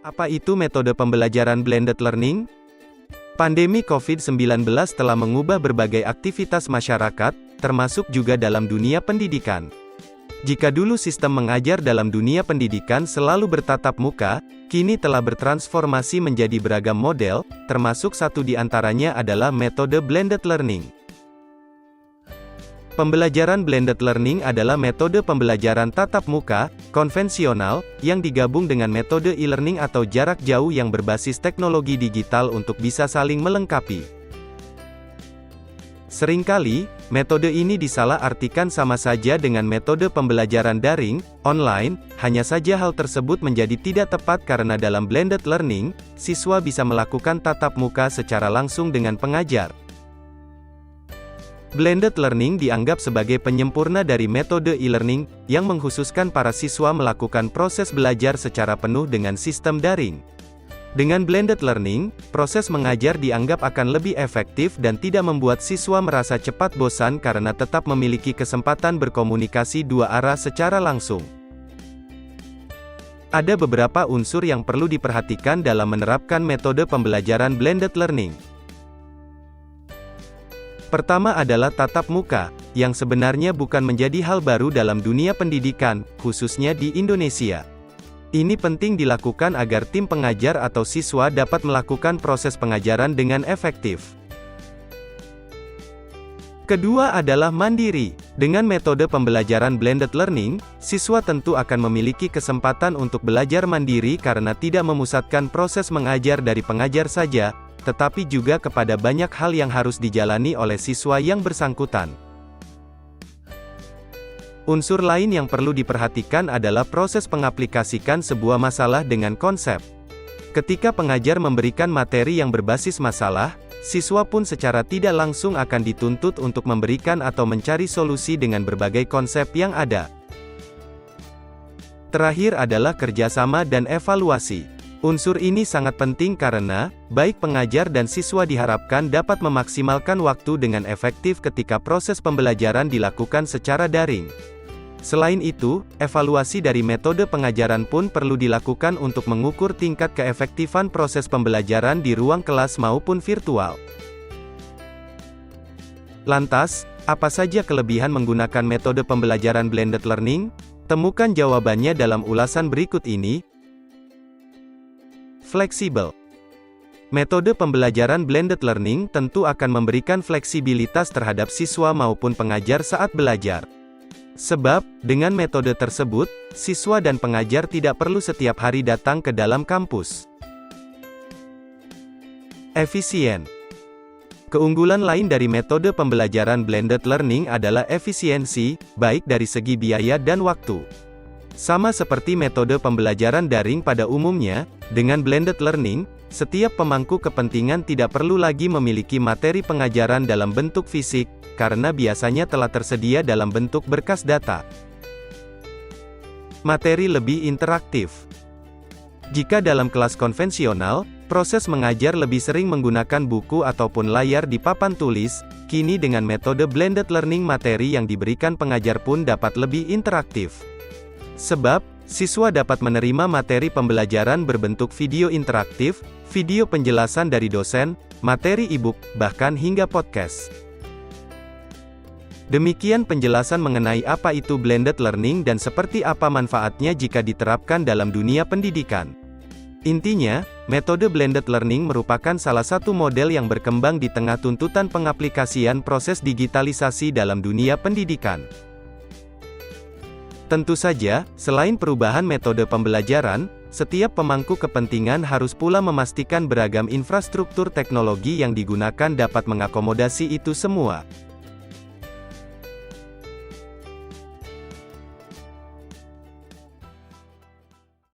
Apa itu metode pembelajaran blended learning? Pandemi COVID-19 telah mengubah berbagai aktivitas masyarakat, termasuk juga dalam dunia pendidikan. Jika dulu sistem mengajar dalam dunia pendidikan selalu bertatap muka, kini telah bertransformasi menjadi beragam model, termasuk satu di antaranya adalah metode blended learning. Pembelajaran blended learning adalah metode pembelajaran tatap muka, konvensional, yang digabung dengan metode e-learning atau jarak jauh yang berbasis teknologi digital untuk bisa saling melengkapi. Seringkali, metode ini disalahartikan sama saja dengan metode pembelajaran daring, online, hanya saja hal tersebut menjadi tidak tepat karena dalam blended learning, siswa bisa melakukan tatap muka secara langsung dengan pengajar. Blended learning dianggap sebagai penyempurna dari metode e-learning, yang mengkhususkan para siswa melakukan proses belajar secara penuh dengan sistem daring. Dengan blended learning, proses mengajar dianggap akan lebih efektif dan tidak membuat siswa merasa cepat bosan karena tetap memiliki kesempatan berkomunikasi dua arah secara langsung. Ada beberapa unsur yang perlu diperhatikan dalam menerapkan metode pembelajaran blended learning. Pertama adalah tatap muka, yang sebenarnya bukan menjadi hal baru dalam dunia pendidikan, khususnya di Indonesia. Ini penting dilakukan agar tim pengajar atau siswa dapat melakukan proses pengajaran dengan efektif. Kedua adalah mandiri. Dengan metode pembelajaran blended learning, siswa tentu akan memiliki kesempatan untuk belajar mandiri karena tidak memusatkan proses mengajar dari pengajar saja, tetapi juga kepada banyak hal yang harus dijalani oleh siswa yang bersangkutan. Unsur lain yang perlu diperhatikan adalah proses pengaplikasikan sebuah masalah dengan konsep. Ketika pengajar memberikan materi yang berbasis masalah, siswa pun secara tidak langsung akan dituntut untuk memberikan atau mencari solusi dengan berbagai konsep yang ada. Terakhir adalah kerjasama dan evaluasi. Unsur ini sangat penting karena, baik pengajar dan siswa diharapkan dapat memaksimalkan waktu dengan efektif ketika proses pembelajaran dilakukan secara daring. Selain itu, evaluasi dari metode pengajaran pun perlu dilakukan untuk mengukur tingkat keefektifan proses pembelajaran di ruang kelas maupun virtual. Lantas, apa saja kelebihan menggunakan metode pembelajaran blended learning? Temukan jawabannya dalam ulasan berikut ini. Fleksibel. Metode pembelajaran blended learning tentu akan memberikan fleksibilitas terhadap siswa maupun pengajar saat belajar. Sebab, dengan metode tersebut, siswa dan pengajar tidak perlu setiap hari datang ke dalam kampus. Efisien. Keunggulan lain dari metode pembelajaran blended learning adalah efisiensi, baik dari segi biaya dan waktu. Sama seperti metode pembelajaran daring pada umumnya, dengan blended learning, setiap pemangku kepentingan tidak perlu lagi memiliki materi pengajaran dalam bentuk fisik, karena biasanya telah tersedia dalam bentuk berkas data. Materi lebih interaktif. Jika dalam kelas konvensional, proses mengajar lebih sering menggunakan buku ataupun layar di papan tulis, kini dengan metode blended learning materi yang diberikan pengajar pun dapat lebih interaktif. Sebab, siswa dapat menerima materi pembelajaran berbentuk video interaktif, video penjelasan dari dosen, materi e-book, bahkan hingga podcast. Demikian penjelasan mengenai apa itu blended learning dan seperti apa manfaatnya jika diterapkan dalam dunia pendidikan. Intinya, metode blended learning merupakan salah satu model yang berkembang di tengah tuntutan pengaplikasian proses digitalisasi dalam dunia pendidikan. Tentu saja, selain perubahan metode pembelajaran, setiap pemangku kepentingan harus pula memastikan beragam infrastruktur teknologi yang digunakan dapat mengakomodasi itu semua.